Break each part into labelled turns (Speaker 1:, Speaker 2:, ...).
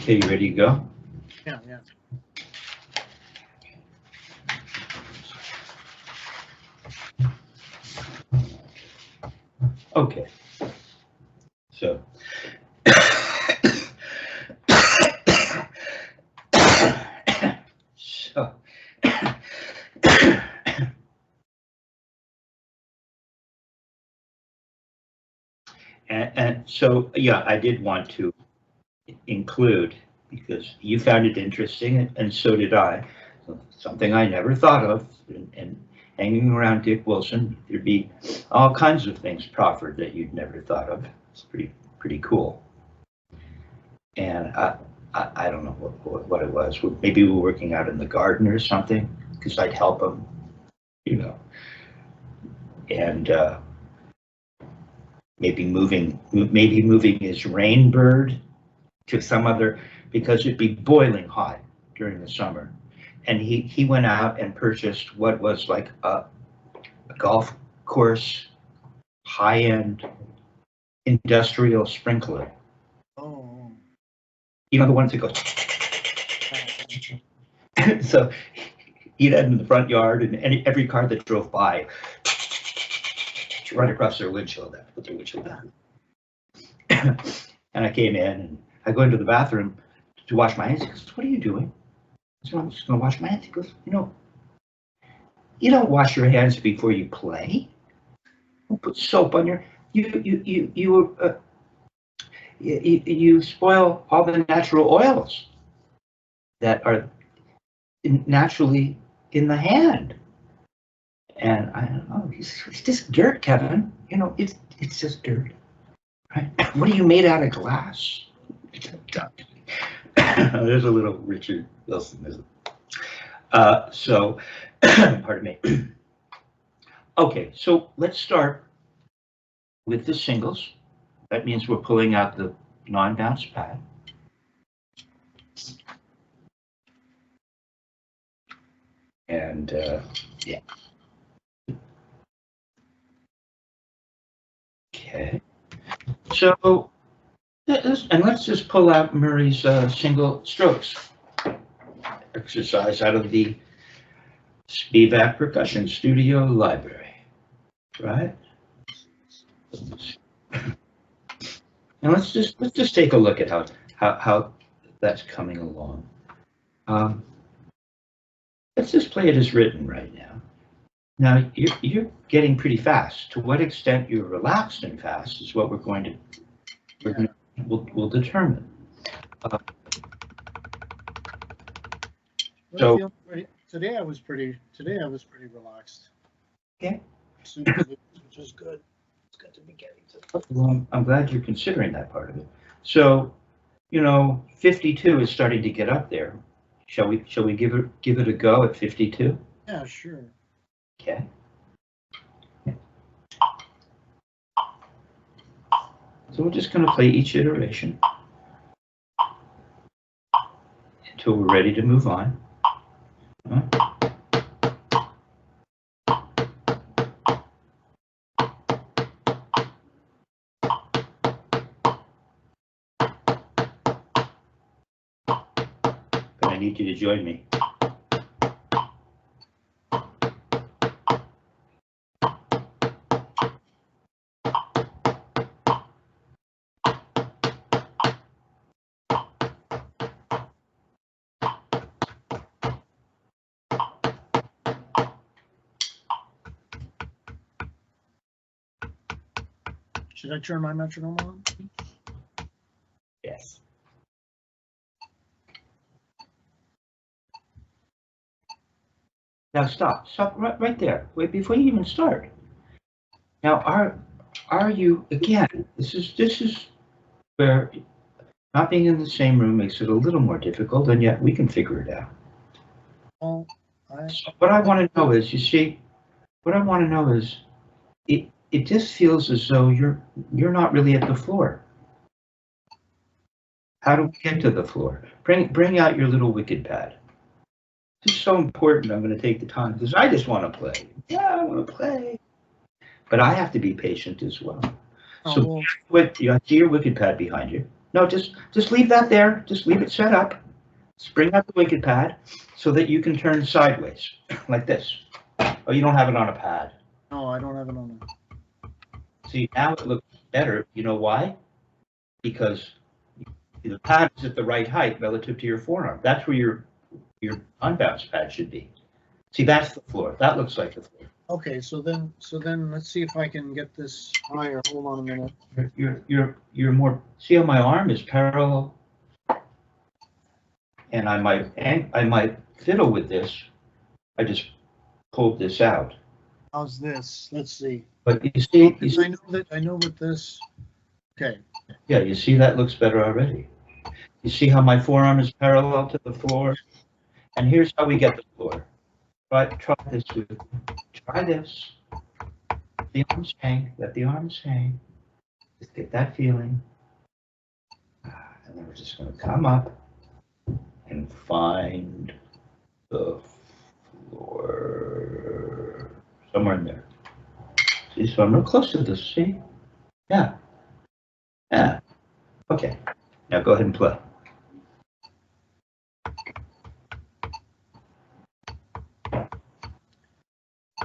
Speaker 1: Okay, you ready to go?
Speaker 2: Yeah, yeah.
Speaker 1: Okay. So. So. And so, yeah, I did want to include, because you found it interesting, and so did I, something I never thought of, and hanging around Dick Wilson, there'd be all kinds of things proffered that you'd never thought of. It's pretty cool. And I don't know what it was. Maybe we were working out in the garden or something, because I'd help him, you know, and maybe moving his rain bird to some other, because it'd be boiling hot during the summer. And he went out and purchased what was like a golf course high-end industrial sprinkler.
Speaker 2: Oh.
Speaker 1: You know, the ones that go. So he'd had in the front yard, and every car that drove by right across their windshield. That's what their windshield down. And I came in, and I go into the bathroom to wash my hands. He goes, "What are you doing?" I said, "I'm just going to wash my hands." He goes, you don't wash your hands before you play. Don't put soap on your. You spoil all the natural oils that are naturally in the hand. And I don't know, it's just dirt, Kevin. You know, it's just dirt. Right? What are you made out of glass? There's a little Richard Wilson, isn't it? So, pardon me. Okay, so let's start with the singles. That means we're pulling out the non-bounce pad. And yeah. Okay. So, and let's just pull out Murray's single strokes exercise out of the Spivack Percussion Studio Library, right? And let's just take a look at how that's coming along. Let's just play it as written right now. Now you're getting pretty fast. To what extent you're relaxed and fast is what we'll determine.
Speaker 2: So today I was pretty relaxed.
Speaker 1: Okay.
Speaker 2: Which is good. It's good to be getting to.
Speaker 1: Well, I'm glad you're considering that part of it. So, 52 is starting to get up there. Shall we give it a go at 52?
Speaker 2: Yeah, sure.
Speaker 1: Okay. So we're just going to play each iteration until we're ready to move on. But I need you to join me.
Speaker 2: Should I turn my metronome on?
Speaker 1: Yes. Now stop right there. Wait, before you even start. Now, are you, again, this is where not being in the same room makes it a little more difficult, and yet we can figure it out.
Speaker 2: Well,
Speaker 1: So what I want to know is, it just feels as though you're not really at the floor. How do we get to the floor? Bring out your little wicked pad. This is so important. I'm going to take the time because I just want to play. Yeah, I want to play, but I have to be patient as well. So, I see your wicked pad behind you. No, just leave that there. Just leave it set up. Bring out the wicket pad so that you can turn sideways, like this. Oh, you don't have it on a pad.
Speaker 2: No, I don't have it on.
Speaker 1: See, now it looks better. You know why? Because the pad is at the right height relative to your forearm. That's where your unbounce pad should be. See, that's the floor. That looks like the floor.
Speaker 2: Okay, so then let's see if I can get this higher. Hold on a minute.
Speaker 1: You're more. See how my arm is parallel, and I might fiddle with this. I just pulled this out.
Speaker 2: How's this? Let's see.
Speaker 1: But you see,
Speaker 2: I know with this. Okay.
Speaker 1: Yeah, you see that looks better already. You see how my forearm is parallel to the floor, and here's how we get the floor. Try this with. Try this. The arms hang. Let the arms hang. Just get that feeling. And then we're just going to come up and find the floor somewhere in there. See, so I'm real close to this. See? Yeah. Yeah. Okay. Now go ahead and play.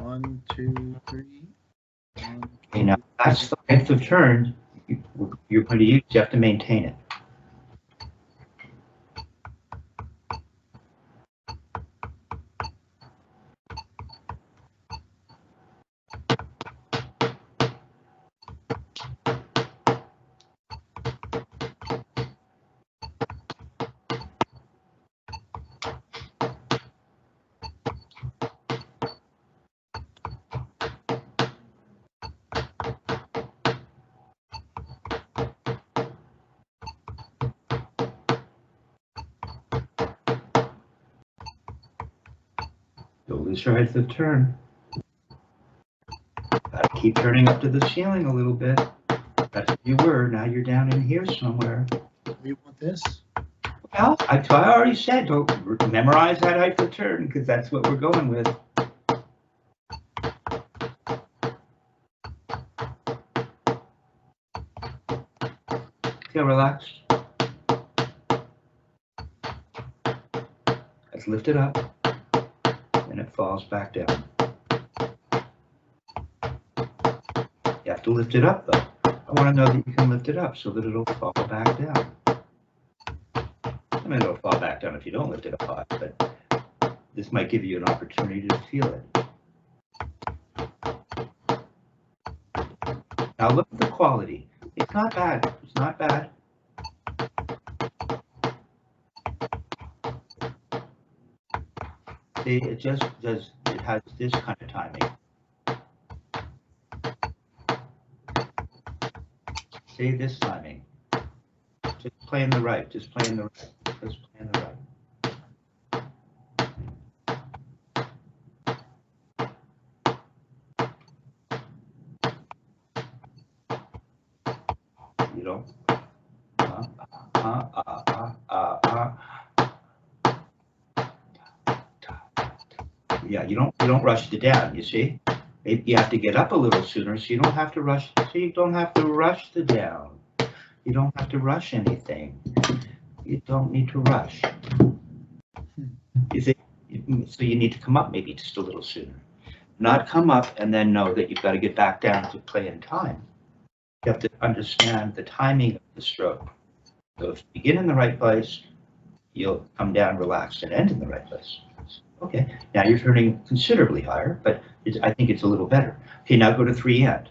Speaker 2: One, two, three.
Speaker 1: Okay, now that's the length of turn you're going to use. You have to maintain it. You'll lose your height of turn. Gotta keep turning up to the ceiling a little bit. That's where you were. Now you're down in here somewhere.
Speaker 2: You want this?
Speaker 1: Well, I already said, don't memorize that height of turn because that's what we're going with. Feel relaxed. Let's lift it up. And it falls back down. You have to lift it up, though. I want to know that you can lift it up so that it'll fall back down. I mean, it'll fall back down if you don't lift it up high, but this might give you an opportunity to feel it. Now look at the quality. It's not bad. It's not bad. See, it just does, it has this kind of timing. See, this timing. Just playing the right, just playing the right, just playing the right. You don't. Yeah, you don't rush it down, you see? Maybe you have to get up a little sooner so you don't have to rush. So you don't have to rush the down. You don't have to rush anything. You don't need to rush. You see? So you need to come up maybe just a little sooner. Not come up and then know that you've got to get back down to play in time. You have to understand the timing of the stroke. So if you begin in the right place, you'll come down relaxed and end in the right place. Okay, now you're turning considerably higher, but I think it's a little better. Okay, now go to 3 and.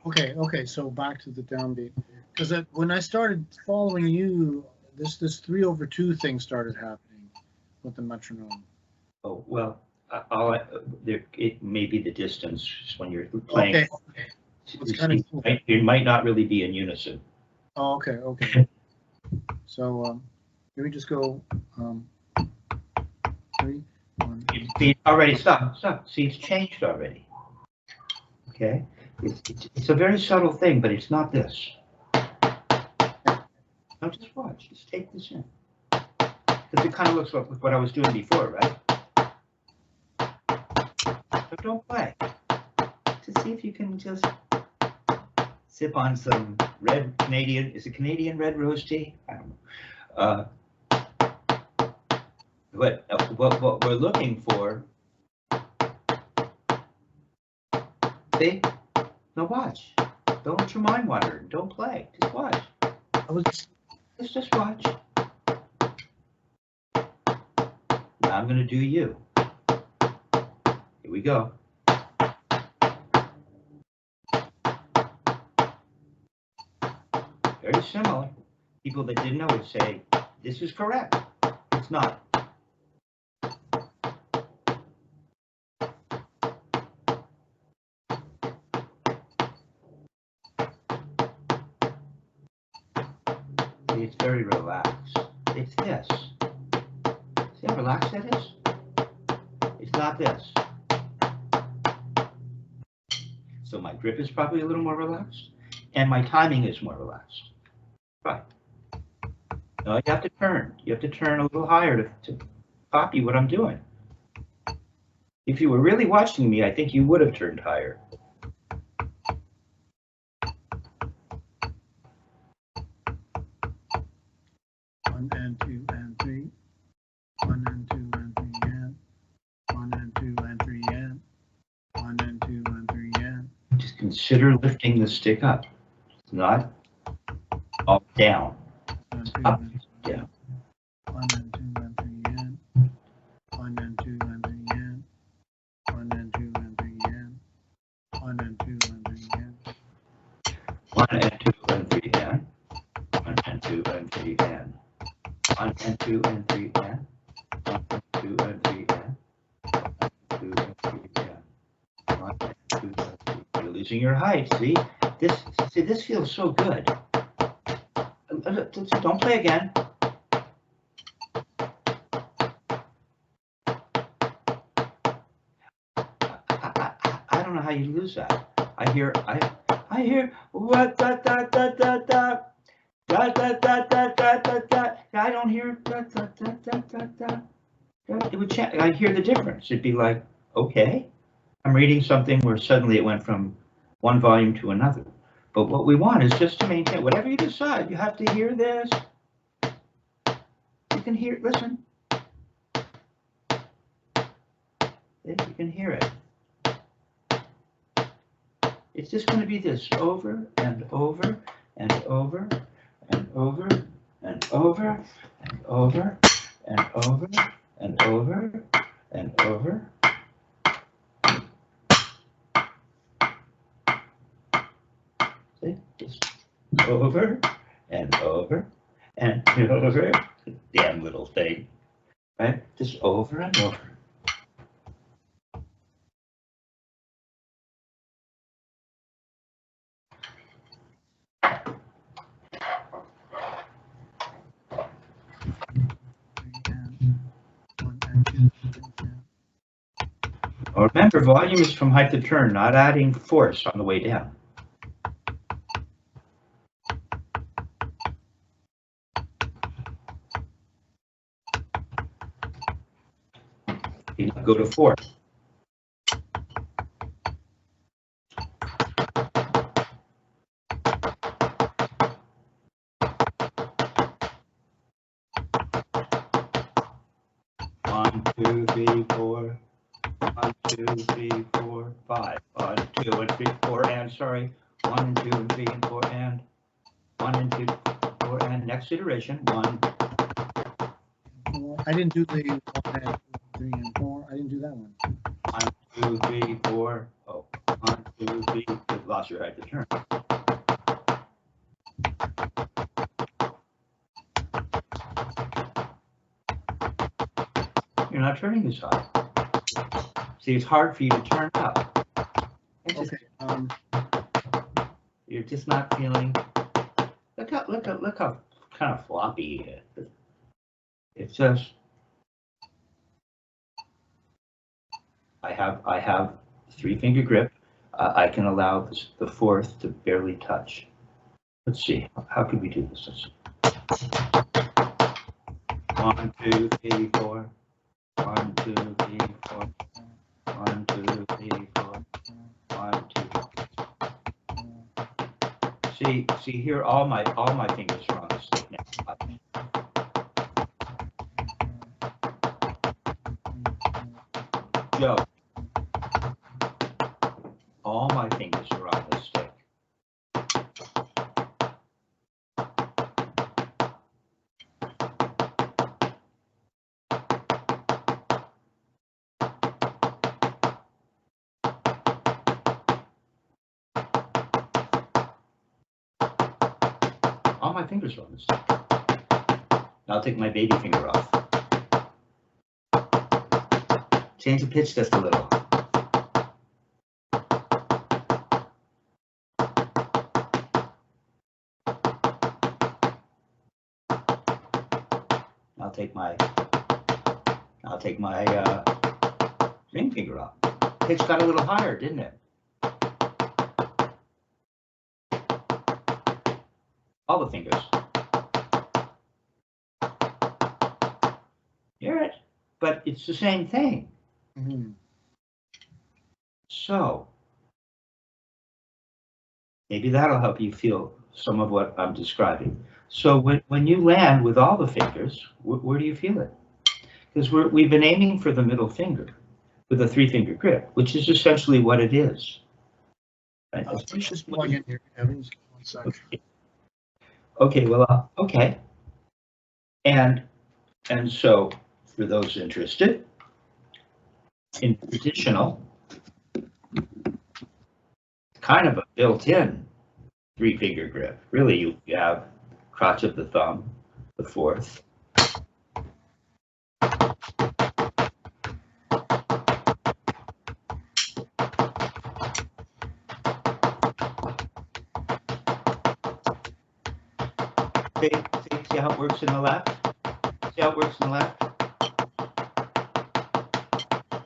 Speaker 2: Okay, so back to the downbeat. Because when I started following you, this 3/2 thing started happening with the metronome.
Speaker 1: Oh, well, it may be the distance when you're playing.
Speaker 2: Okay. It's kind of cool.
Speaker 1: It might not really be in unison.
Speaker 2: Oh, okay. So let me just go 3, 1.
Speaker 1: See, already stop. See, it's changed already. Okay, it's a very subtle thing, but it's not this. Now just watch. Just take this in, because it kind of looks like what I was doing before, right? So don't play. To see if you can just sip on some red Canadian, is it Canadian red rose tea? I don't know. What we're looking for, see? No, watch. Don't let your mind wander. Don't play. Just watch. Just watch. Now I'm going to do you. Here we go. Very similar. People that didn't know would say, this is correct. It's not. It's very relaxed. It's this. See how relaxed that is? It's not this. So my grip is probably a little more relaxed, and my timing is more relaxed. Right. No, you have to turn. You have to turn a little higher to copy what I'm doing. If you were really watching me, I think you would have turned higher.
Speaker 2: 1 and 2 and 3. 1 and 2 and 3 and 1 and 2 and 3 and 1 and 2 and 3 and.
Speaker 1: Just consider lifting the stick up. It's not up, down. Up, down.
Speaker 2: 1 and 2 and 3 and 1 and 2 and 3 and 1 and 2 and 3 and 1 and 2 and 3 and
Speaker 1: 1 and 2 and 3 and 1 and 2 and 3 and 1 and 2 and 3 and 1 and 2 and 3 and 2 and 3 and 1 and 2 and 3. You're losing your height. See this feels so good. Don't play again. I don't know how you lose that. I hear what da da da da da da da da da da da da. I don't hear da da da da da da. It would change. I hear the difference. It'd be like, okay, I'm reading something where suddenly it went from one volume to another. But what we want is just to maintain. Whatever you decide, you have to hear this. You can hear. Listen. You can hear it. It's just going to be this over and over and over and over and over and over and over and over and over. See? Just over and over and over. Damn little thing. Right? Just over and over. Remember, volume is from height to turn, not adding force on the way down. You go to 4. One, two, three, four. 1, 2, 3, 4, 5. 1, 2, and 3, 4, and sorry. 1 and 2 and 3 and 4 and 1 and 2, 4 and next iteration 1.
Speaker 2: I didn't do the 1 and 2, 3 and 4. I didn't do that one.
Speaker 1: 1, 2, 3, 4. Oh, 1, 2, 3. You lost your height to turn. You're not turning this high. See, it's hard for you to turn up.
Speaker 2: Okay.
Speaker 1: You're just not feeling. Look how kind of floppy it's just. I have 3-finger grip. I can allow the 4th to barely touch. Let's see. How could we do this? Let's see. 1, 2, 3, 4. 1, 2, 3, 4. 1, 2, 3, 4. 1, 2. See here, all my fingers are on the stick now. Joe, all my fingers are on the stick. All my fingers are on the stick. Now I'll take my baby finger off. Change the pitch just a little. I'll take my ring finger off. Pitch got a little higher, didn't it? All the fingers. Hear it? But it's the same thing.
Speaker 2: Mm-hmm.
Speaker 1: So maybe that'll help you feel some of what I'm describing. So when you land with all the fingers, where do you feel it? Because we've been aiming for the middle finger with a 3-finger grip, which is essentially what it is. Right?
Speaker 2: Let's just plug in here, Evans. 1 second.
Speaker 1: Okay, well, okay. And so for those interested, in traditional, kind of a built-in 3-finger grip. Really, you have crotch of the thumb, the 4th. See how it works in the left? See how it works in the left?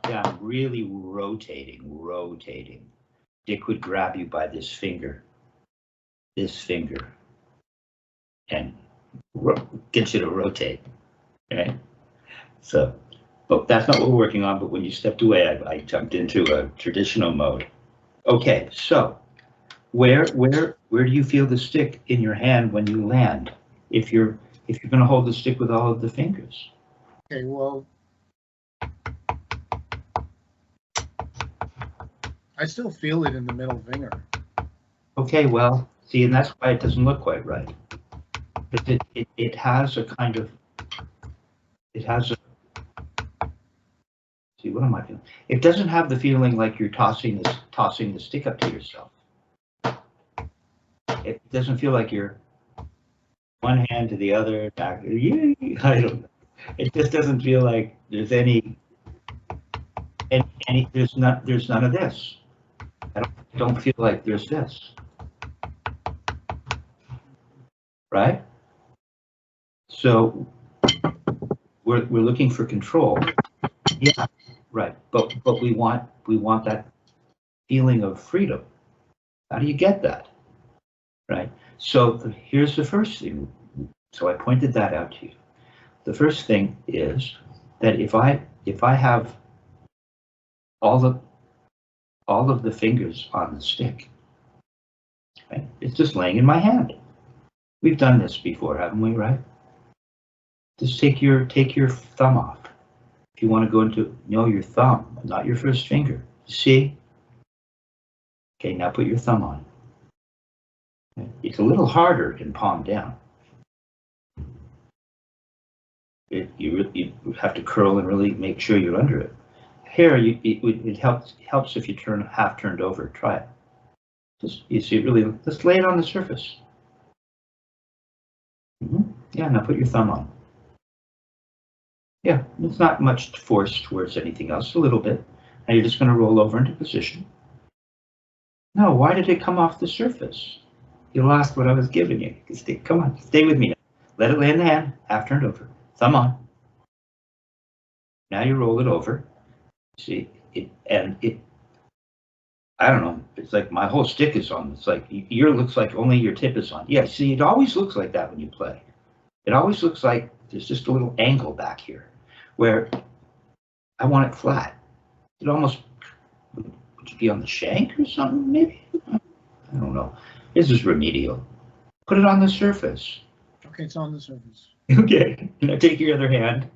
Speaker 1: Yeah, I'm really rotating. Dick would grab you by this finger, and get you to rotate, right? So, oh, that's not what we're working on, but when you stepped away, I jumped into a traditional mode. Okay, so where do you feel the stick in your hand when you land? If you're going to hold the stick with all of the fingers.
Speaker 2: Okay, well, I still feel it in the middle finger.
Speaker 1: Okay, well, see, and that's why it doesn't look quite right. But it has a kind of, see, what am I feeling? It doesn't have the feeling like you're tossing the stick up to yourself. It doesn't feel like you're one hand to the other, back. I don't know. It just doesn't feel like there's any there's none of this. I don't feel like there's this. Right? So we're looking for control. Yeah, right. But we want that feeling of freedom. How do you get that? Right? So here's the first thing. So I pointed that out to you. The first thing is that if I have all of the fingers on the stick, right? It's just laying in my hand. We've done this before, haven't we, right? Just take your thumb off. If you want to go into, your thumb, not your first finger. See? Okay, now put your thumb on. It's a little harder in palm down. You have to curl and really make sure you're under it. Here, it helps if you turn half turned over. Try it. You see, really, just lay it on the surface. Yeah, now put your thumb on. Yeah, it's not much force towards anything else, a little bit. Now you're just going to roll over into position. No, why did it come off the surface? You lost what I was giving you. Come on, stay with me now. Let it lay in the hand, half turned over. Thumb on. Now you roll it over. See, I don't know, it's like my whole stick is on. It's like looks like only your tip is on. Yeah, see, it always looks like that when you play. It always looks like there's just a little angle back here where I want it flat. It almost, would you be on the shank or something, maybe? I don't know. This is remedial. Put it on the surface.
Speaker 2: Okay, it's on the surface.
Speaker 1: Okay, now take your other hand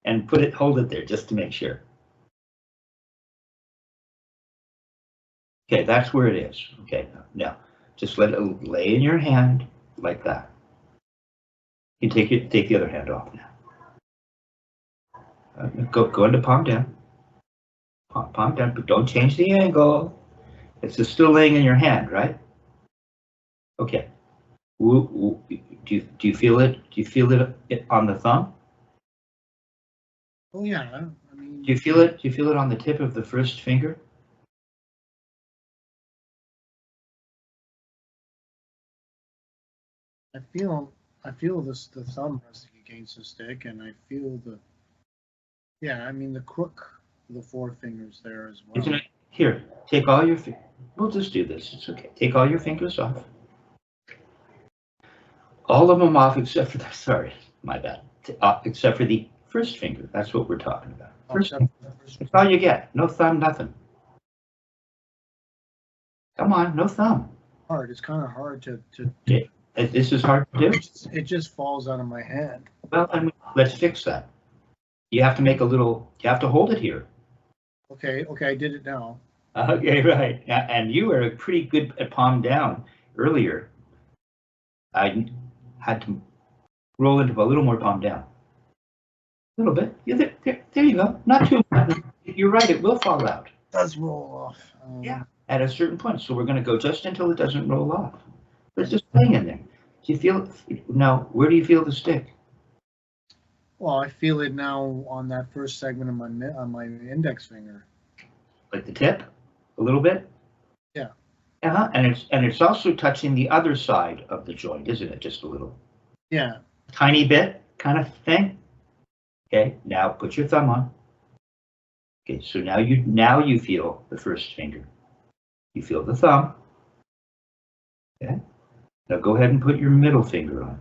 Speaker 1: and hold it there just to make sure. Okay, that's where it is. Okay, now just let it lay in your hand like that. You take the other hand off now. Go into palm down. Palm down, but don't change the angle. It's just still laying in your hand, right? Okay. Do you feel it? Do you feel it on the thumb?
Speaker 2: Oh yeah, I mean.
Speaker 1: Do you feel it? Do you feel it on the tip of the first finger?
Speaker 2: I feel the thumb resting against the stick, and I feel I mean the crook of the four fingers there as well.
Speaker 1: Isn't it? Here, take all your, we'll just do this, it's okay. Take all your fingers off. All of them off except for, sorry, my bad. Except for the first finger, that's what we're talking about. First finger. That's all you get, no thumb, nothing. Come on, no thumb.
Speaker 2: Hard, it's kind of hard to.
Speaker 1: Yeah, this is hard to do.
Speaker 2: It just falls out of my hand.
Speaker 1: Well, I mean, let's fix that. You have to make a little, you have to hold it here.
Speaker 2: Okay, I did it now.
Speaker 1: Okay, right. And you were pretty good at palm down earlier. I had to roll into a little more palm down. A little bit. Yeah, there you go. Not too much. You're right, it will fall out.
Speaker 2: It does roll off.
Speaker 1: Yeah, at a certain point. So we're going to go just until it doesn't roll off. It's just laying in there. Do you feel it? Now, where do you feel the stick?
Speaker 2: Well, I feel it now on that first segment of my index finger.
Speaker 1: Like the tip? A little bit?
Speaker 2: Yeah.
Speaker 1: Uh-huh. And it's also touching the other side of the joint, isn't it? Just a little.
Speaker 2: Yeah.
Speaker 1: Tiny bit kind of thing. Okay, now put your thumb on. Okay, so now you feel the first finger. You feel the thumb. Okay. Now go ahead and put your middle finger on.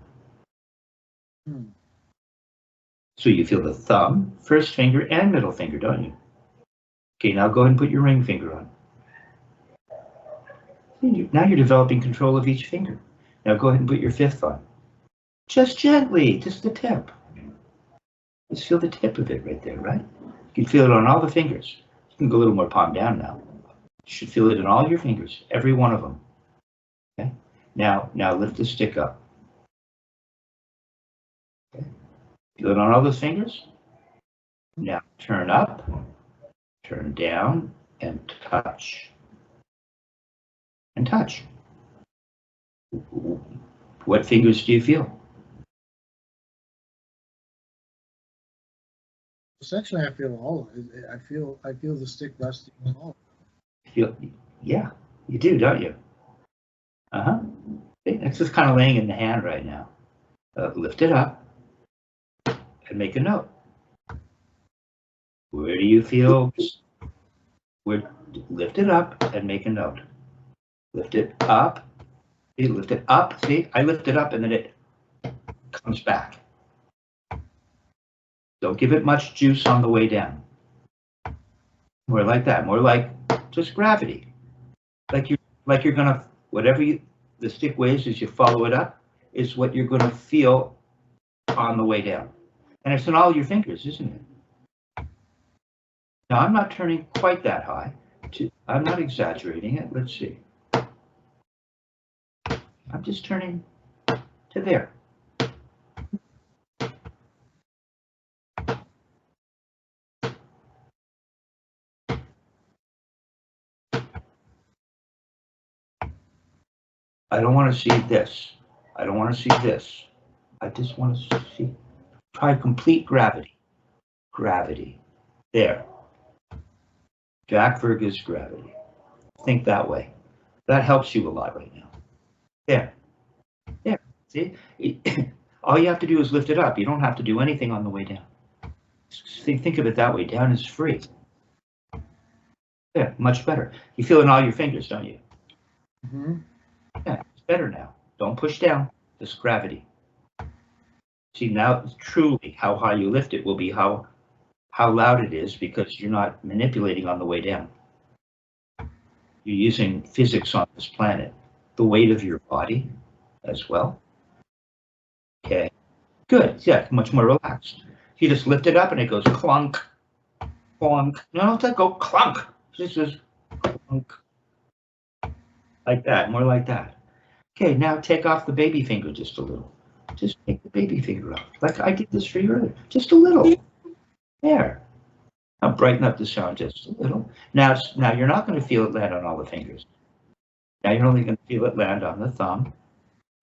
Speaker 1: So you feel the thumb, first finger, and middle finger, don't you? Okay, now go ahead and put your ring finger on. Now you're developing control of each finger. Now go ahead and put your fifth on. Just gently, just the tip. Just feel the tip of it right there, right? You can feel it on all the fingers. You can go a little more palm down now. You should feel it in all your fingers, every one of them. Okay. Now lift the stick up. Okay. Feel it on all those fingers. Now turn up, turn down, and touch. And touch. What fingers do you feel?
Speaker 2: Essentially, I feel all of it. I feel the stick resting on all of
Speaker 1: it. Yeah, you do, don't you? Uh-huh. It's just kind of laying in the hand right now. Lift it up and make a note. Where do you feel? Lift it up and make a note. Lift it up. See, lift it up. See, I lift it up and then it comes back. Don't give it much juice on the way down. More like that. More like just gravity. Like you're gonna, whatever the stick weighs as you follow it up is what you're gonna feel on the way down. And it's in all your fingers, isn't it? Now I'm not turning quite that high. I'm not exaggerating it. Let's see. I'm just turning to there. I don't want to see this. I don't want to see this. I just want to see, try complete gravity. Gravity. There. Jack Verga's gravity. Think that way. That helps you a lot right now. There. There. See? All you have to do is lift it up. You don't have to do anything on the way down. Think of it that way. Down is free. Yeah, much better. You feel it in all your fingers, don't you?
Speaker 2: Mm-hmm.
Speaker 1: Yeah, it's better now. Don't push down. Just gravity. See, now truly how high you lift it will be how loud it is, because you're not manipulating on the way down. You're using physics on this planet. the weight of your body as well. Okay, good. Yeah, much more relaxed. You just lift it up and it goes clunk, clunk. No, it doesn't go clunk. It just goes clunk. Like that, more like that. Okay, now take off the baby finger just a little. Just take the baby finger off. Like I did this for you earlier. Just a little. There. Now brighten up the sound just a little. Now you're not going to feel it land on all the fingers. Now you're only going to feel it land on the thumb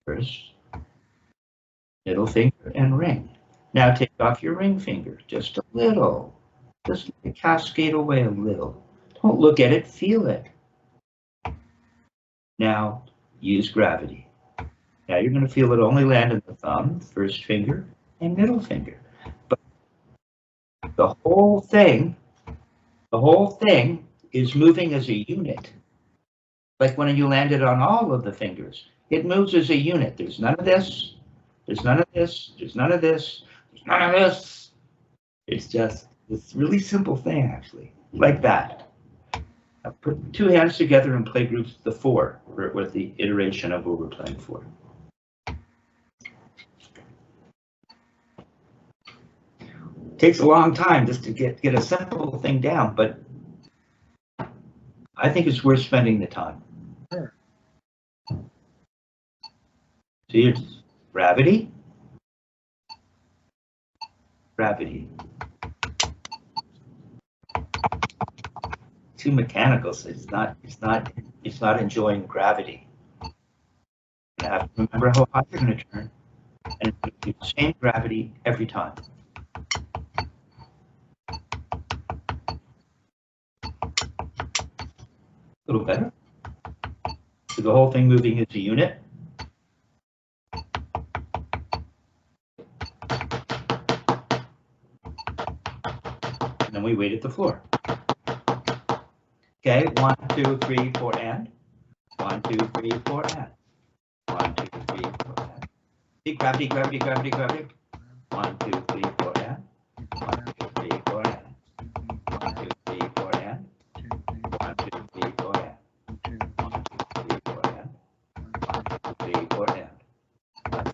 Speaker 1: first, middle finger, and ring. Now take off your ring finger, just a little. Just cascade away a little. Don't look at it, feel it. Now use gravity. Now you're going to feel it only land on the thumb, first finger, and middle finger. But the whole thing is moving as a unit. Like when you land it on all of the fingers, it moves as a unit. There's none of this, there's none of this, there's none of this, there's none of this. It's just this really simple thing, actually, like that. Now put two hands together and play groups the 4 with the iteration of what we're playing for. Takes a long time just to get a simple thing down, but I think it's worth spending the time.
Speaker 2: Sure.
Speaker 1: See, it's gravity, gravity. Too mechanical, so it's not enjoying gravity. You have to remember how high you're going to turn, and it's going to be the same gravity every time. A little better. So the whole thing moving as a unit. And then we wait at the floor. Okay, 1, 2, 3, 4, and 1, 2, 3, 4, and 1, 2, 3, 4, and. See, gravity, gravity, gravity, gravity. 1, 2, 3, 4, and 1, 2, 3, 4, and 1, 2, 3, 4, and 1, 2, 3, 4, and 1, 2, 3, 4, and 1, 2, 3, 4, and.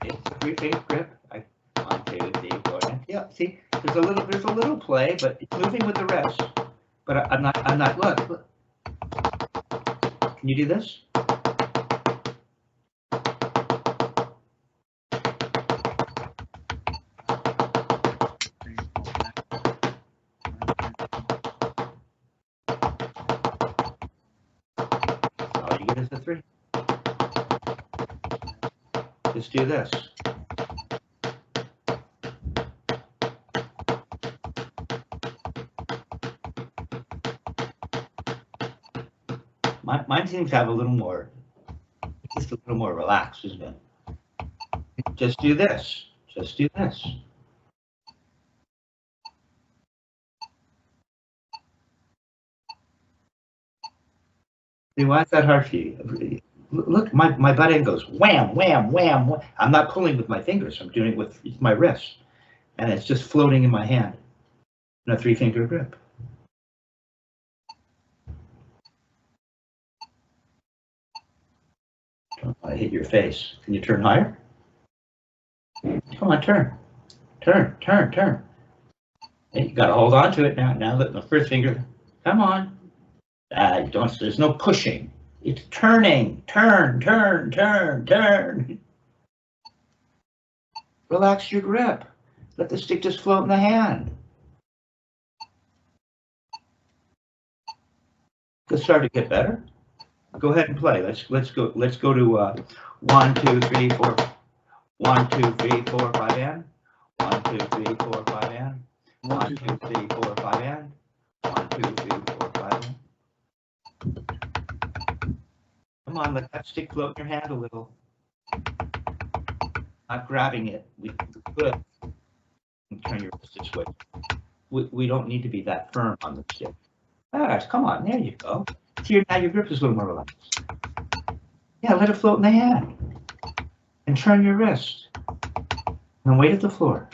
Speaker 1: It's a 3-finger grip. 1, 2, 3, 4, and. Yeah, see, there's a little play, but it's moving with the rest. But I'm not. Look. Can you do this? All you get is a 3. Just do this. Mine seems to have a little more, just a little more relaxed, isn't it? Just do this. Just do this. See, why is that hard for you? Look, my butt end goes wham, wham, wham, wham. I'm not pulling with my fingers. I'm doing it with my wrist. And it's just floating in my hand in a 3-finger grip. I hit your face. Can you turn higher? Come on, turn. Turn, turn, turn. Hey, you got to hold on to it now. Now let the first finger. Come on. There's no pushing. It's turning. Turn, turn, turn, turn. Relax your grip. Let the stick just float in the hand. Let's start to get better. Go ahead and play. Let's go to 1, 2, 3, 4. 1, 2, 3, 4, 5 and 1, 2, 3, 4, 5 and 1, 2, 3, 4, 5 and 1, 2, 3, 4, 5 and. Come on, let that stick float in your hand a little. Not grabbing it. We could turn your wrist this way. We don't need to be that firm on the stick. Come on, there you go. See, now your grip is a little more relaxed. Yeah, let it float in the hand. And turn your wrist. And wait at the floor.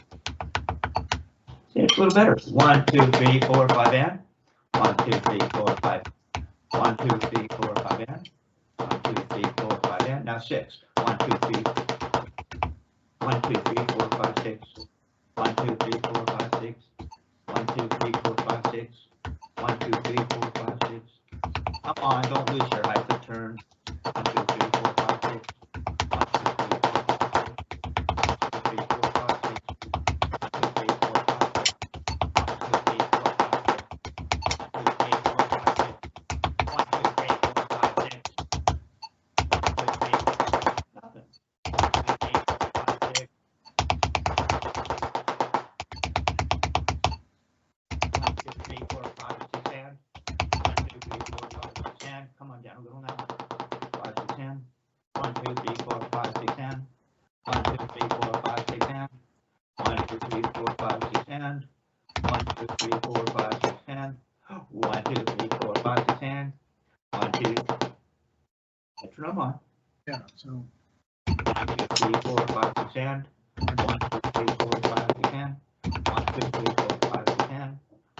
Speaker 1: See, it's a little better. 1, 2, 3, 4, 5 and 1, 2, 3, 4, 5. 1, 2, 3, 4, 5 and 1, 2, 3, 4, 5 and 6. 1, 2, 3. 1, 2, 3, 4, 5, 6. 1, 2, 3, 4, 5, 6. 1, 2, 3, 4, 5, 6. 1, 2, 3, 4, 5, 6. Come on, don't lose your height of turn. 1, 2, 3, 4, 5, 6. 1, 2, 3, 4, 5, 6. 1, 2, 3, 4, 5, 6. 1, 2, 3, 4, 5, 6. 1, 2, 3, 4, 5, 6. 1, 2, 3, 4, 5, 6. 1, 2, 3, 4, 5, 6. 1, 2, 3, 4, 5, 6. Nothing. 1, 2, 3, 4, 5, 6. 1, 2, 3, 4, 5, 6, and 1, 2, 3, 4, 5, 6, and come on down a little now. 5, 6, and 1, 2, 3, 4, 5, 6, and 1, 2, 3, 4, 5, 6, and 1, 2, 3, 4, 5, 6, and 1, 2, 3, 4, 5, 6, and 1, 2, 3, 4, 5, 6, and 1, 2. Metronome on.
Speaker 2: Yeah, so
Speaker 1: 1, 2, 3, 4, 5, 6, and 1, 2, 3, 4, 5, 6, and 1, 2, 3, 4, 5, 6, and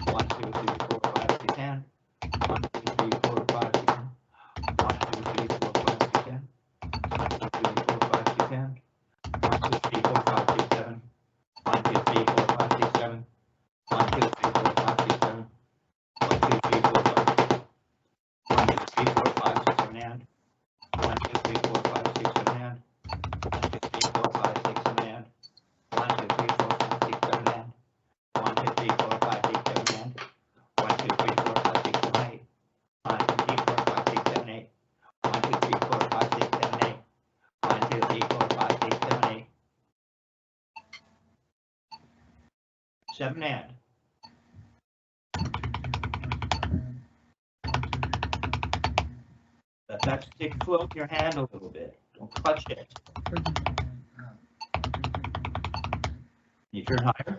Speaker 1: 1, 2, 3, 4, 5, 6, and 1, 2, 3, 4, 5, 6, and 1, 2, 3, 4, 5, 6, and 1, 2, 3, 4, 5, 6, and 1, 2, 3, 4, 5, 6, 7. 1, 2, 3, 4, 5, 6, 7. 1, 2, 3, 4, 5, 6, 7. 1, 2, 3, 4, 5. 1, 2, 3, 4, 5, 6, 7, and 1, 2, 3, 4, 5, 6, 7, and 1, 2, 3, 4, 5, 6, 7, and 1, 2, 3, 4, 5, 6, 7, and 1, 2, 3, 4, 5, 6, 7, and 1, 2, 3, 4, 5, 6, 7, 8. 1, 2, 3, 4, 5, 6, 7, 8. 1, 2, 3, 4, 5, 6, 7, 8. 1, 2, 3, 4, 5, 6, 7, 8. 7 and. Let that stick float in your hand a little bit. Don't clutch it. You turn higher.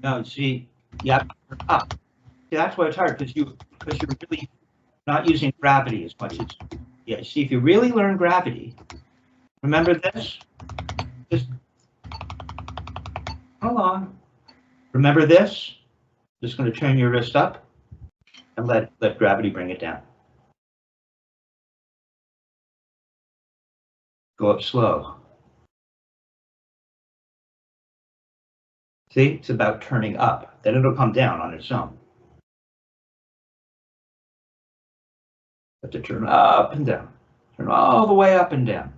Speaker 1: Now, see, you have to turn up. See, that's why it's hard, because you're really not using gravity as much as, yeah, see, if you really learn gravity, remember this? Just hold on. Remember this? Just going to turn your wrist up and let gravity bring it down. Go up slow. See, it's about turning up. Then it'll come down on its own. Have to turn up and down. Turn all the way up and down.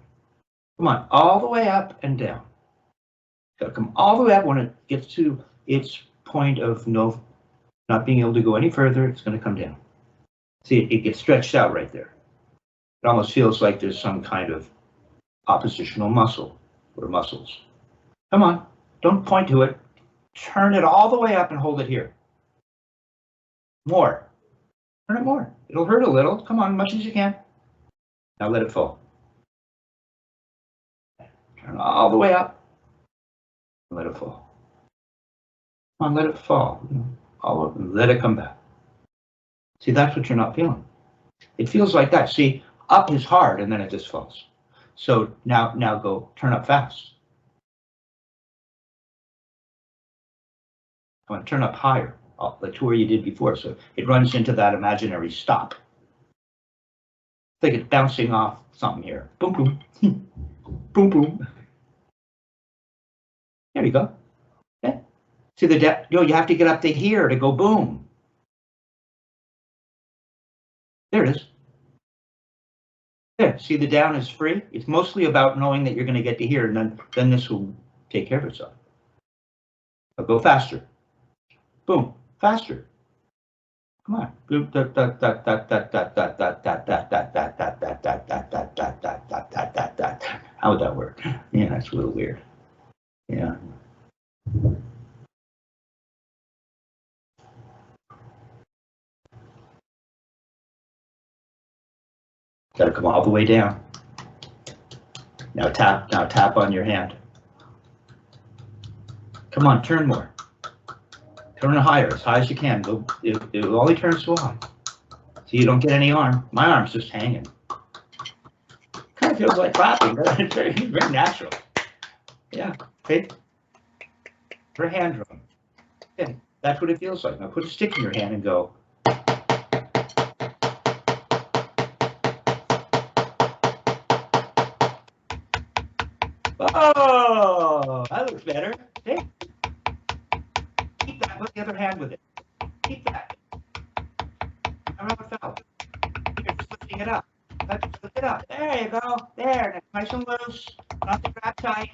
Speaker 1: Come on, all the way up and down. Got to come all the way up. When it gets to its point of not being able to go any further, it's going to come down. See, it gets stretched out right there. It almost feels like there's some kind of oppositional muscle or muscles. Come on, don't point to it. Turn it all the way up and hold it here. More. Turn it more. It'll hurt a little. Come on, as much as you can. Now let it fall. Turn all the way up. Let it fall. Come on, let it fall. All of them. Let it come back. See, that's what you're not feeling. It feels like that. See, up is hard and then it just falls. So now go turn up fast. Come on, turn up higher, to where you did before. So it runs into that imaginary stop. It's like it's bouncing off something here. Boom, boom, boom, boom. There you go. Yeah. See the depth? You have to get up to here to go boom. There it is. There. See, the down is free. It's mostly about knowing that you're going to get to here, and then this will take care of itself. But go faster. Boom. Faster. Come on. How would that work? Yeah, that's a little weird. Yeah. Got to come all the way down. Now tap on your hand. Come on, turn more. Turn it higher, as high as you can. It only turns so high. So you don't get any arm. My arm's just hanging. Kind of feels like clapping. It's very natural. Yeah, okay. For a hand drum. Okay, that's what it feels like. Now put a stick in your hand and go. Oh, that looks better. Hey, keep that. Put the other hand with it. Keep that. I don't know it fell. You're just lifting it up. Let's lift it up. There you go. There. Nice and loose. Not to grab tight.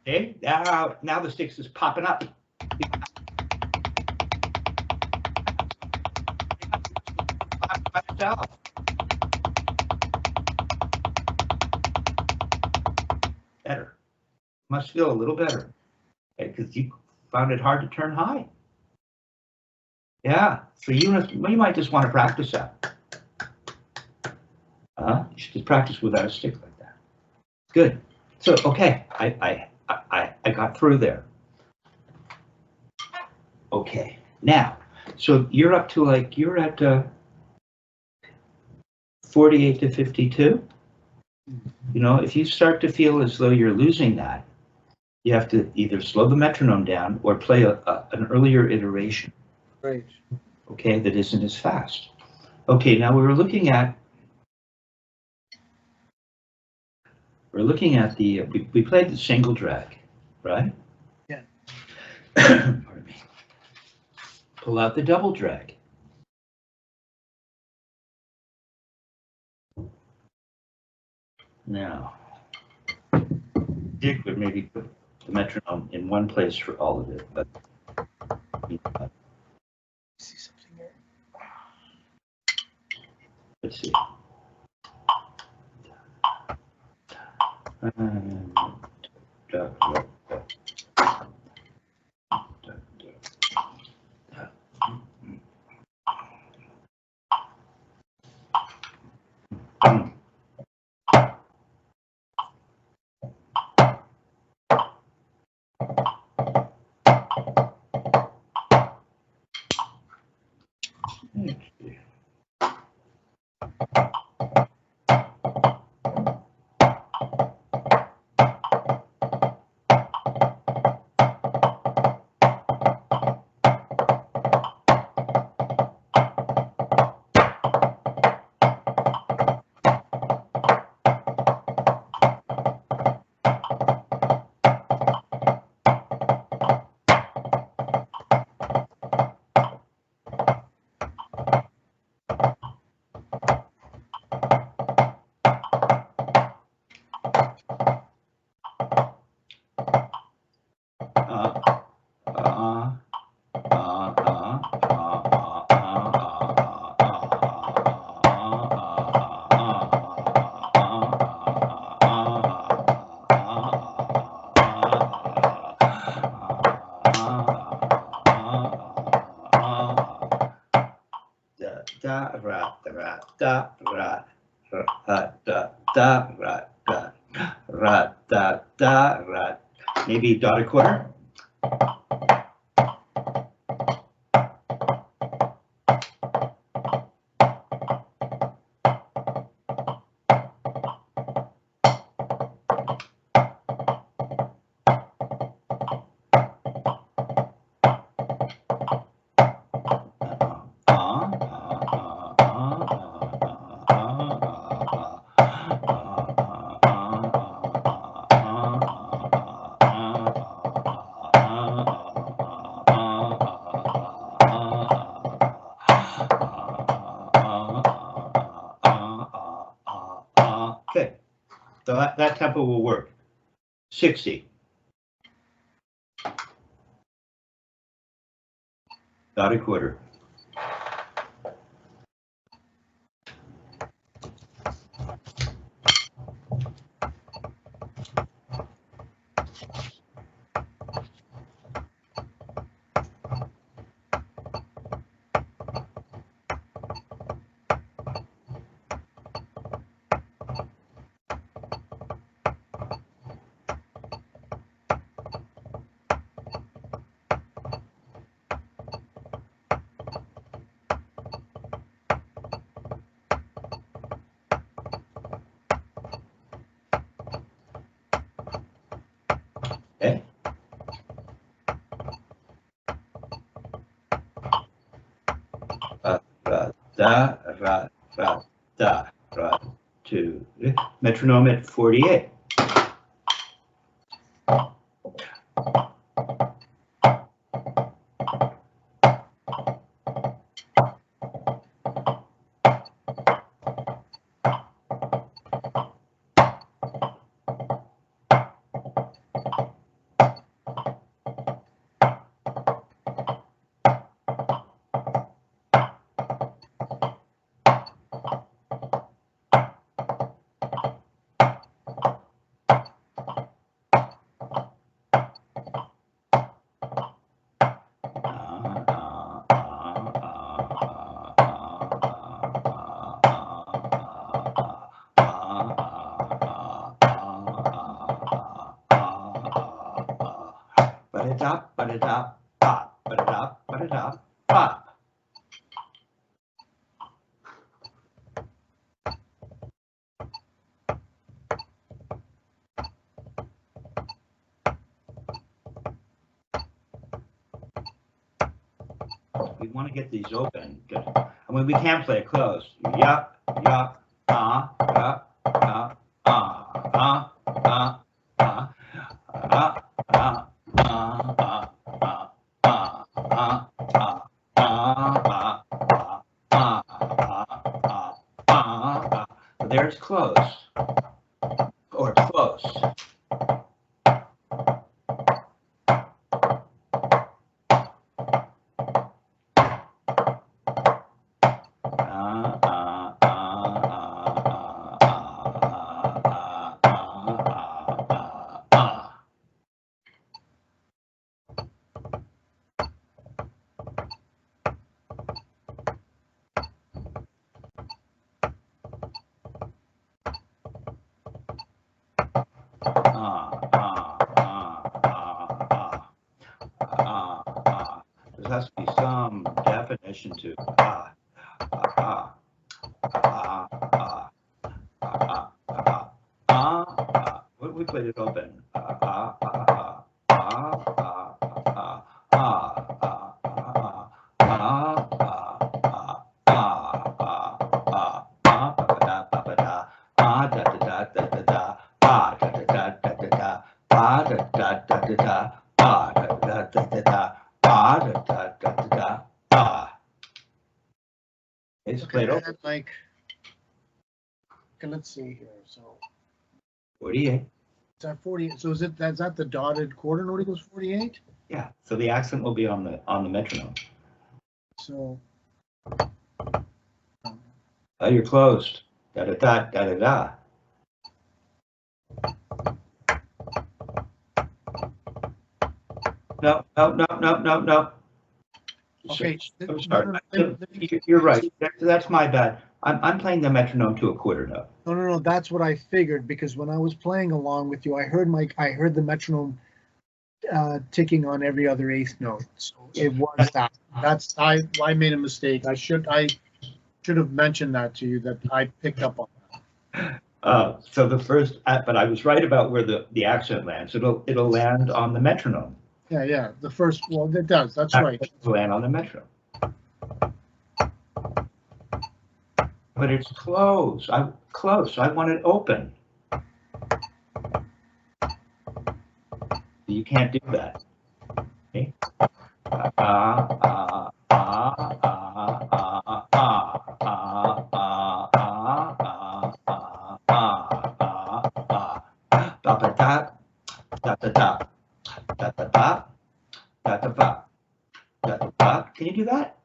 Speaker 1: Okay. Now the sticks is popping up. By yourself. Better. Must feel a little better. Because you found it hard to turn high. Yeah, so you might just want to practice that. You should just practice without a stick like that. Good. So okay, I got through there. Okay, now, so you're up to you're at 48 to 52. You know, if you start to feel as though you're losing that, you have to either slow the metronome down or play an earlier iteration.
Speaker 2: Right.
Speaker 1: Okay, that isn't as fast. Okay, now we played the single drag, right?
Speaker 2: Yeah.
Speaker 1: Pardon me. Pull out the double drag. Now, Dick would maybe put the metronome in one place for all of it, but
Speaker 2: See something here.
Speaker 1: let's see. Maybe dot a quarter. Okay, so that tempo will work. 60. Dot a quarter. Okay. Da, ra, ra, da, ra, 2, metronome at 48. We want to get these open. I mean, we can't play it closed. Yup, yup, yup, there's close, or close. There has to be some definition to what if we played it open? It's played
Speaker 2: Okay,
Speaker 1: open.
Speaker 2: and like, okay, let's see here. So
Speaker 1: 48.
Speaker 2: is that 48? So is that the dotted quarter note equals 48?
Speaker 1: Yeah. So the accent will be on the metronome.
Speaker 2: So
Speaker 1: Oh, you're closed. Da da da da da da. No.
Speaker 2: okay,
Speaker 1: I'm sorry. You're right. That's my bad. I'm playing the metronome to a quarter note.
Speaker 2: No. That's what I figured, because when I was playing along with you, I heard the metronome ticking on every other eighth note. So it was that. I made a mistake. I should have mentioned that to you, that I picked up on that.
Speaker 1: So the first, but I was right about where the accent lands. It'll land on the metronome.
Speaker 2: Yeah. The first, well, it does. That's right.
Speaker 1: It'll land on the metronome. But it's close. I'm close. I want it open. You can't do that. Okay? Can you do that?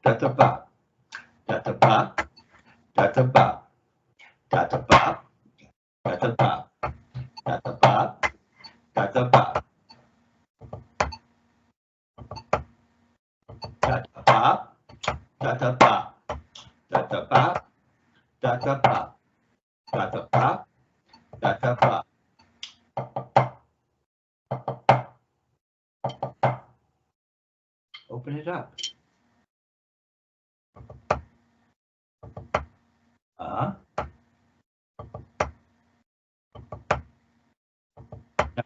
Speaker 1: Open it up. Now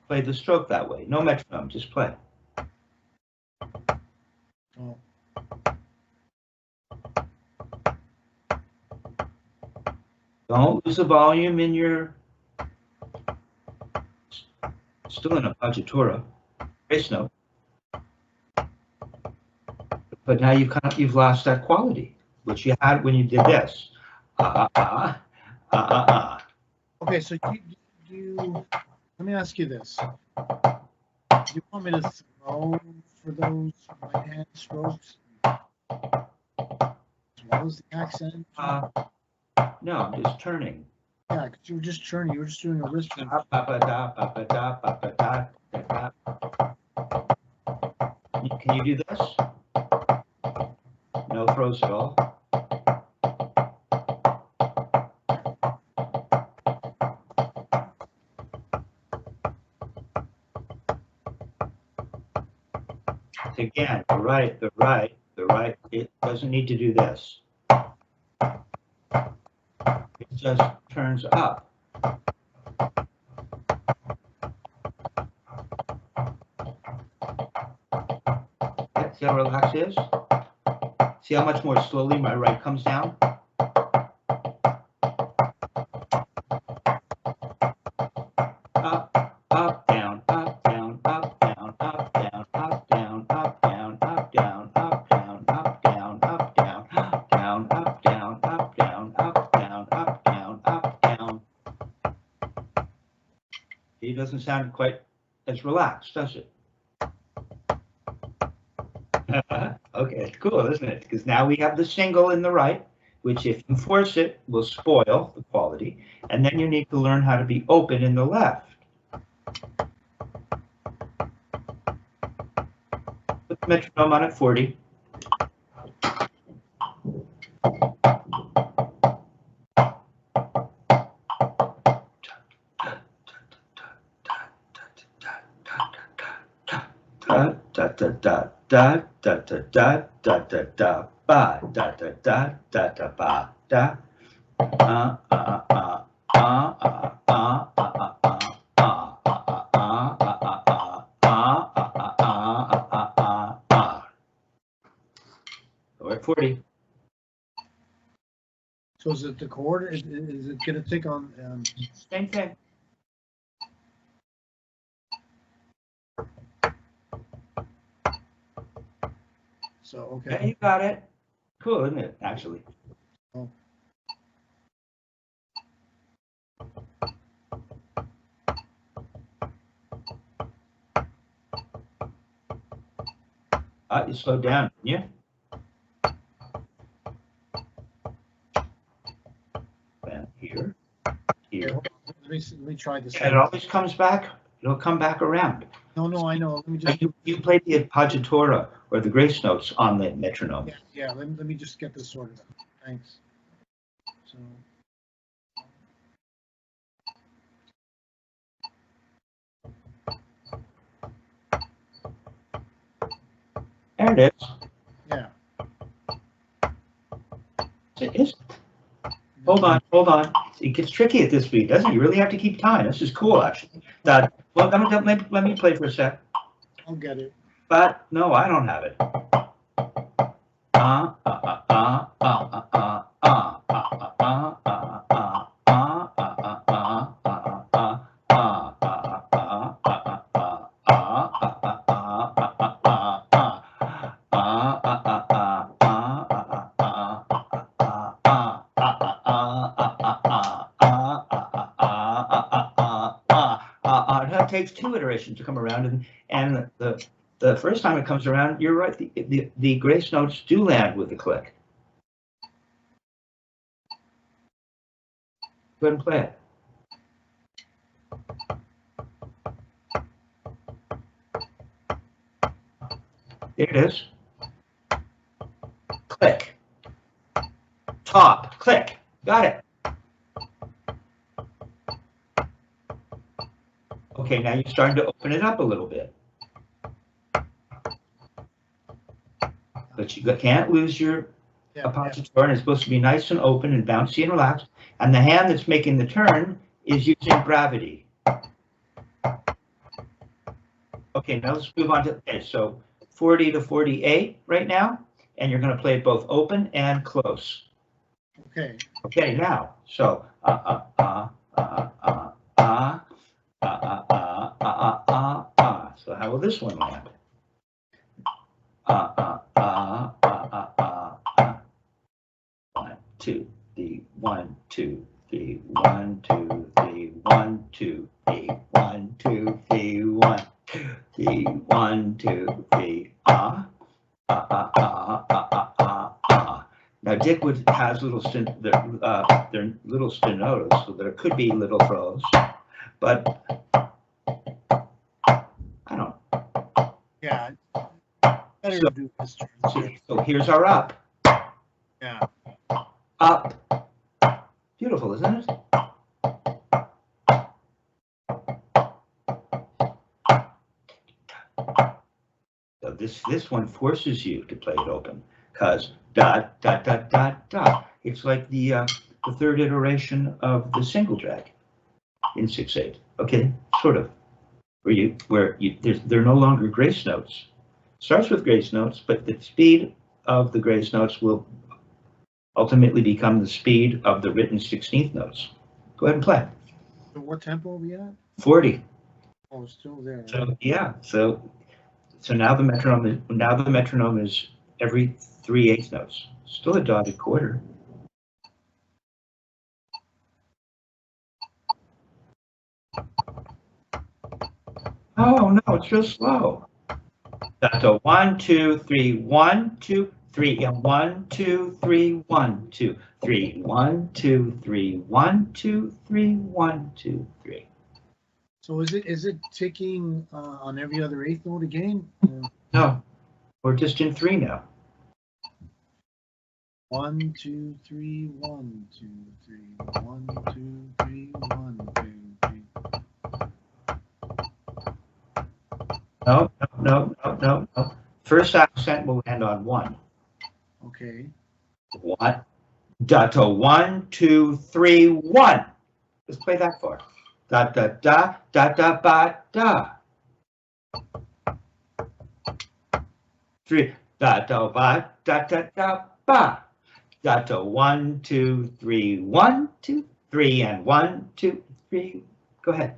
Speaker 1: play the stroke that way. No metronome, just play.
Speaker 2: Oh.
Speaker 1: Don't lose the volume in your still an appoggiatura, grace note. But now you've lost that quality, which you had when you did this.
Speaker 2: Okay, so let me ask you this. Do you want me to throw for those right hand strokes as well as the accent?
Speaker 1: No, I'm just turning.
Speaker 2: Yeah, because you were just turning. You were just doing a wrist turn.
Speaker 1: Can you do this? No throws at all. Again, the right. It doesn't need to do this. It just turns up. See how relaxed it is? See how much more slowly my right comes down? Up, up, down, up, down, up, down, up, down, up, down, up, down, up, down, up, down, up, down, up, down, up, down, up, down, up, down, up, down, up, down, up, down. It doesn't sound quite as relaxed, does it? Okay, cool, isn't it? Because now we have the single in the right, which if you force it, will spoil the quality. And then you need to learn how to be open in the left. Put the metronome on at 40. Da da da da da da da da da da ba da da da da da ba da We're at 40.
Speaker 2: So is it the chord? Is it going to take on?
Speaker 1: Same thing.
Speaker 2: So, okay.
Speaker 1: Yeah, you got it. Cool, isn't it, actually?
Speaker 2: Oh.
Speaker 1: You slowed down, didn't you? And here.
Speaker 2: Okay, let me try this.
Speaker 1: Yeah, it always comes back. It'll come back around.
Speaker 2: No, I know. Let me just.
Speaker 1: You played the appoggiatura or the grace notes on the metronome.
Speaker 2: Yeah. Let me just get this sorted out. Thanks. So.
Speaker 1: There it is.
Speaker 2: Yeah.
Speaker 1: It is. Hold on. It gets tricky at this speed, doesn't it? You really have to keep time. This is cool, actually. Well, let me play for a sec.
Speaker 2: I'll get it.
Speaker 1: But no, I don't have it. It takes 2 iterations to come around, and the first time it comes around, you're right. The grace notes do land with the click. Go ahead and play it. There it is. Click. Top. Click. Got it. Okay, now you're starting to open it up a little bit. But you can't lose your appoggiatura, and it's supposed to be nice and open and bouncy and relaxed. And the hand that's making the turn is using gravity. Okay, now let's move on to, okay, so 40 to 48 right now, and you're going to play it both open and close.
Speaker 2: Okay.
Speaker 1: Okay, now, so So how will this one land? 1, 2, 3, 1, 2, 3, 1, 2, 3, 1, 2, 3, 1, 2, 3, 1, 3, 1, 2, 3, Now Dick has little they're little stenotos, so there could be little throws, but I don't.
Speaker 2: Yeah. Better
Speaker 1: So,
Speaker 2: do this turn.
Speaker 1: So here's our up.
Speaker 2: Yeah.
Speaker 1: Up. Beautiful, isn't it? So this one forces you to play it open, because dot dot dot dot dot. It's like the third iteration of the single drag in 6/8. Okay, sort of. They're no longer grace notes. Starts with grace notes, but the speed of the grace notes will ultimately become the speed of the written 16th notes. Go ahead and play.
Speaker 2: So what tempo are we at?
Speaker 1: 40.
Speaker 2: Oh, still there.
Speaker 1: So yeah, so now the metronome is every 3/8 notes. Still a dotted quarter. Oh no, it's real slow. That's a 1, 2, 3, 1, 2, 3, and 1, 2, 3, 1, 2, 3, 1, 2, 3, 1, 2, 3, 1, 2, 3.
Speaker 2: So is it ticking on every other eighth note again?
Speaker 1: No, we're just in 3 now.
Speaker 2: 1, 2, 3, 1, 2, 3, 1, 2, 3, 1, 2, 3.
Speaker 1: No. First accent will end on 1.
Speaker 2: Okay.
Speaker 1: What? Da to 1, 2, 3, 1. Let's play that for. Da da da da da ba da. 3 da da ba da da da ba. Da to 1, 2, 3, 1, 2, 3, and 1, 2, 3. Go ahead.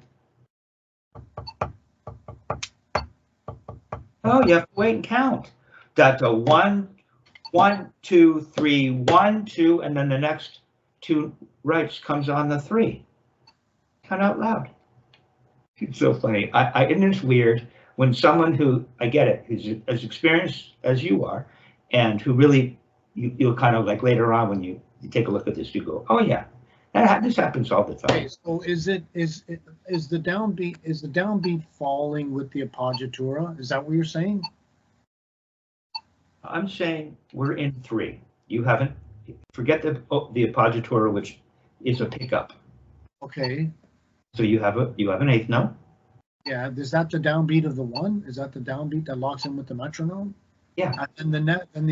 Speaker 1: Oh, you have to wait and count. Da to 1, 1, 2, 3, 1, 2, and then the next 2 rights comes on the 3. Count out loud. It's so funny. And it's weird when someone who, I get it, who's as experienced as you are, and who really, you'll kind of like later on when you take a look at this, you go, oh yeah, this happens all the time.
Speaker 2: Okay, so is the downbeat falling with the appoggiatura? Is that what you're saying?
Speaker 1: I'm saying we're in 3. You haven't, forget the appoggiatura, which is a pickup.
Speaker 2: Okay.
Speaker 1: So you have an eighth note.
Speaker 2: Yeah, is that the downbeat of the 1? Is that the downbeat that locks in with the metronome?
Speaker 1: Yeah.
Speaker 2: And the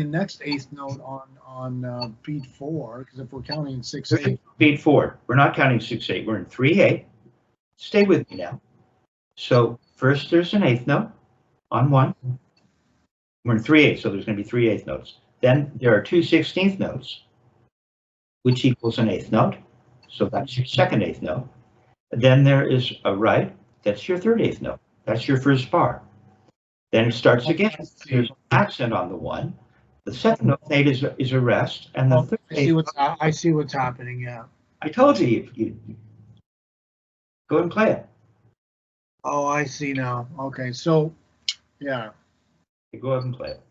Speaker 2: next eighth note on beat 4, because if we're counting 6/8.
Speaker 1: Beat 4. We're not counting 6/8. We're in 3/8. Stay with me now. So first there's an eighth note on 1. We're in 3/8, so there's going to be 3 eighth notes. Then there are 2 16th notes, which equals an eighth note. So that's your second eighth note. Then there is a right. That's your third eighth note. That's your first bar. Then it starts again. There's an accent on the 1. The second note is a rest, and the third
Speaker 2: I see what's happening. Yeah.
Speaker 1: I told you, you go and play it.
Speaker 2: Oh, I see now. Okay, so yeah.
Speaker 1: You go ahead and play it.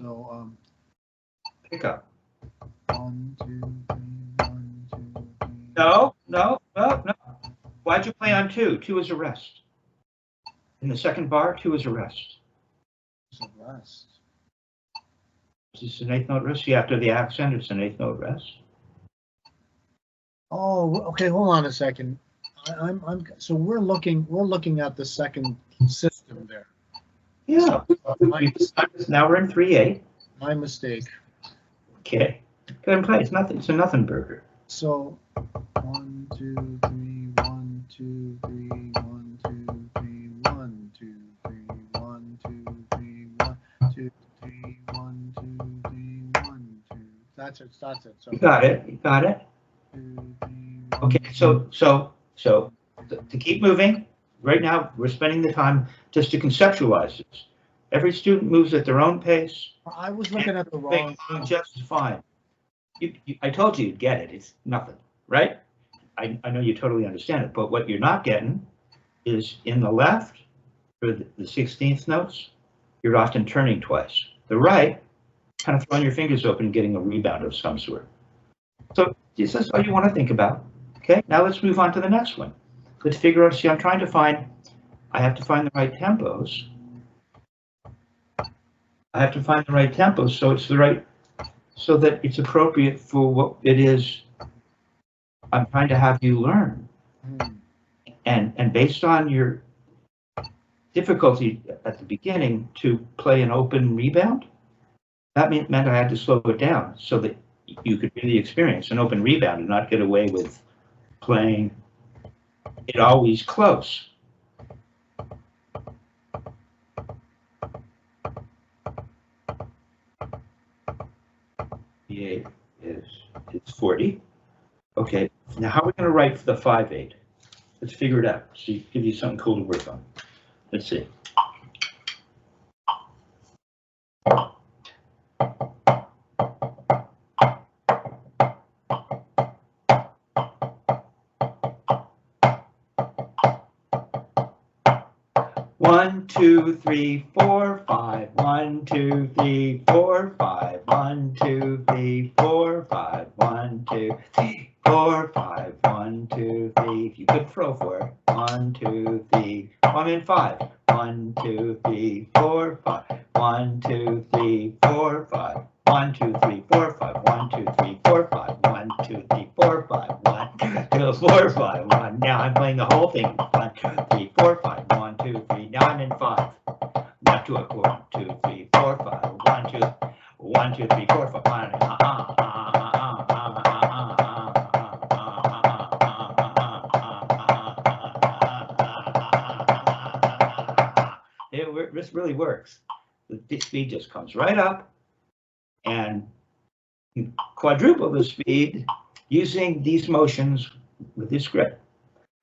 Speaker 2: So
Speaker 1: Pick up.
Speaker 2: 1, 2, 3, 1, 2, 3.
Speaker 1: No. Why'd you play on 2? 2 is a rest. In the second bar, 2 is a rest.
Speaker 2: It's a rest.
Speaker 1: Is this an eighth note rest? Yeah, after the accent, it's an eighth note rest.
Speaker 2: Oh, okay. Hold on a second. So we're looking at the second system there.
Speaker 1: Yeah. Now we're in 3/8.
Speaker 2: My mistake.
Speaker 1: Okay. Go ahead and play. It's a nothing burger.
Speaker 2: So 1, 2, 3, 1, 2, 3, 1, 2, 3, 1, 2, 3, 1, 2, 3, 1, 2, 3, 1, 2, 3, 1, 2. That's it.
Speaker 1: So you got it.
Speaker 2: 2,
Speaker 1: Okay, so to keep moving, right now, we're spending the time just to conceptualize this. Every student moves at their own pace.
Speaker 2: I was looking at the wrong thing.
Speaker 1: Just fine. I told you you'd get it. It's nothing, right? I know you totally understand it, but what you're not getting is in the left, for the 16th notes, you're often turning twice. The right, kind of throwing your fingers open and getting a rebound of some sort. So this is all you want to think about. Okay, now let's move on to the next one. Let's figure out, see, I have to find the right tempos. I have to find the right tempos so that it's appropriate for what it is I'm trying to have you learn. And based on your difficulty at the beginning to play an open rebound, that meant I had to slow it down so that you could really experience an open rebound and not get away with playing it always close. B8 is 40. Okay, now how are we going to write for the 5/8? Let's figure it out. See, give you something cool to work on. Let's see. One, two, three, four, five. 1, 2, 3, 4, 5. 1, 2, 3, 4, 5. 1, 2, 3, 4, 5. 1, 2, 3. If you could throw for it. 1, 2, 3. I'm in 5. 1, 2, 3, 4, 5. 1, 2, 3, 4, 5. 1, 2, 3, 4, 5. 1, 2, 3, 4, 5. 1, 2, 3, 4, 5. 1, 2, 4, 5. 1. Now I'm playing the whole thing. 1, 2, 3, 4, 5. 1, 2, 3. Now I'm in 5. Not to a chord. 1, 2, 3, 4, 5. 1, 2, 1, 2, 3, 4, 5. 1. This really works. The speed just comes right up, and you quadruple the speed using these motions with this grip.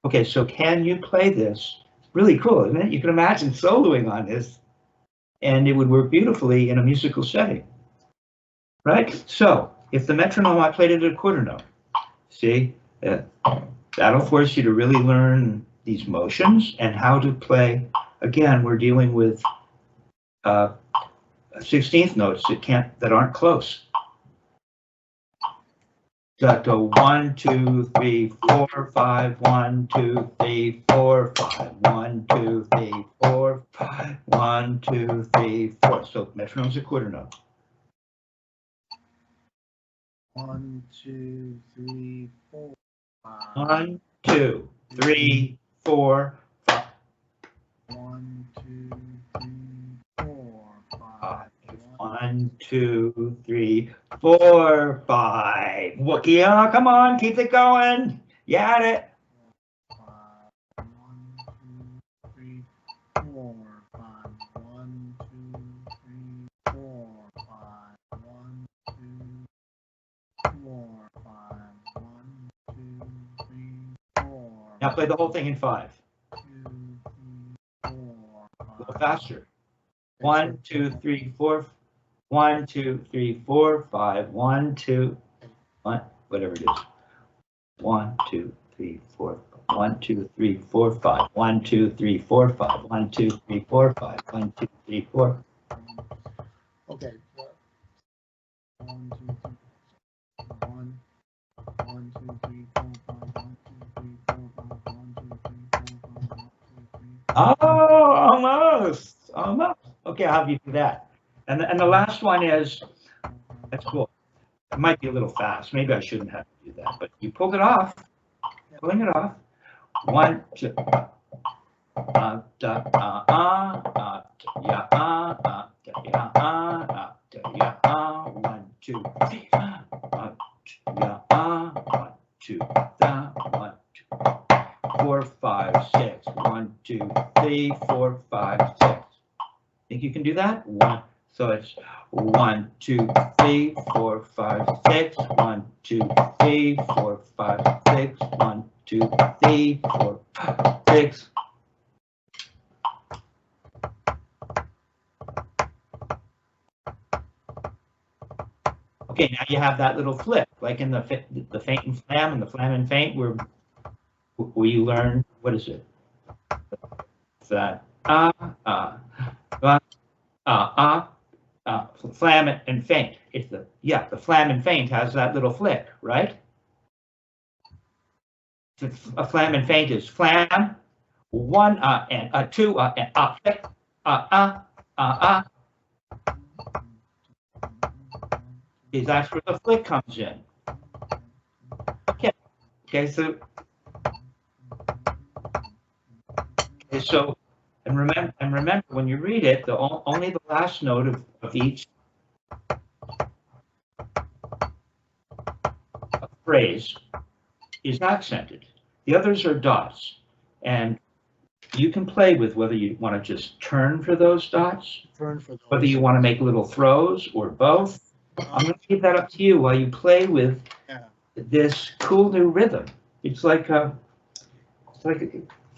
Speaker 1: Okay, so can you play this? Really cool, isn't it? You can imagine soloing on this, and it would work beautifully in a musical setting, right? So if the metronome, I played it at a quarter note. See, that'll force you to really learn these motions and how to play. Again, we're dealing with 16th notes that aren't close. Got to 1, 2, 3, 4, 5. 1, 2, 3, 4, 5. 1, 2, 3, 4, 5. 1, 2, 3, 4. So metronome's a quarter note.
Speaker 2: 1, 2, 3, 4, 5.
Speaker 1: 1, 2, 3, 4, 5.
Speaker 2: 1, 2, 3, 4, 5.
Speaker 1: 1, 2, 3, 4, 5. Wookie, oh, come on, keep it going. You had it.
Speaker 2: 1, 2, 3, 4, 5. 1, 2, 3, 4, 5. 1, 2, 4, 5. 1, 2, 3, 4.
Speaker 1: Now play the whole thing in 5.
Speaker 2: 2, 3, 4, 5.
Speaker 1: A little faster. 1, 2, 3, 4. 1, 2, 3, 4, 5. 1, 2, 1, whatever it is. 1, 2, 3, 4. 1, 2, 3, 4, 5. 1, 2, 3, 4, 5. 1, 2, 3, 4, 5. 1, 2, 3, 4.
Speaker 2: Okay. 1, 2, 3, 1, 1, 2, 3, 4, 5. 1, 2, 3, 4, 5. 1, 2, 3, 4, 5. 1, 2, 3, 4, 5.
Speaker 1: Oh, almost. Okay, I'll have you do that. And the last one is, that's cool. It might be a little fast. Maybe I shouldn't have to do that, but you pulled it off. Pulling it off. 1, 2. Yeah. 1, 2, 3. 1, 2, 1, 2, 4, 5, 6. 1, 2, 3, 4, 5, 6. Think you can do that? 1, So it's 1, 2, 3, 4, 5, 6. 1, 2, 3, 4, 5, 6. 1, 2, 3, 4, 5, 6. Okay, now you have that little flip, like in the faint and flam and the flam and faint, where you learn, what is it? That flam and faint. It's the flam and faint has that little flick, right? A flam and faint is flam, 1 and 2 and flick, that's where the flick comes in. Okay, so and remember when you read it, only the last note of each phrase is accented. The others are dots, and you can play with whether you want to just turn for those dots, whether you want to make little throws or both. I'm going to leave that up to you while you play with this cool new rhythm. It's like a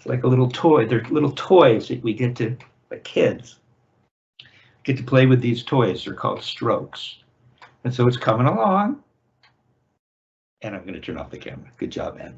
Speaker 1: little toy. They're little toys that we get to, the kids get to play with these toys. They're called strokes. And so it's coming along. And I'm going to turn off the camera. Good job, man.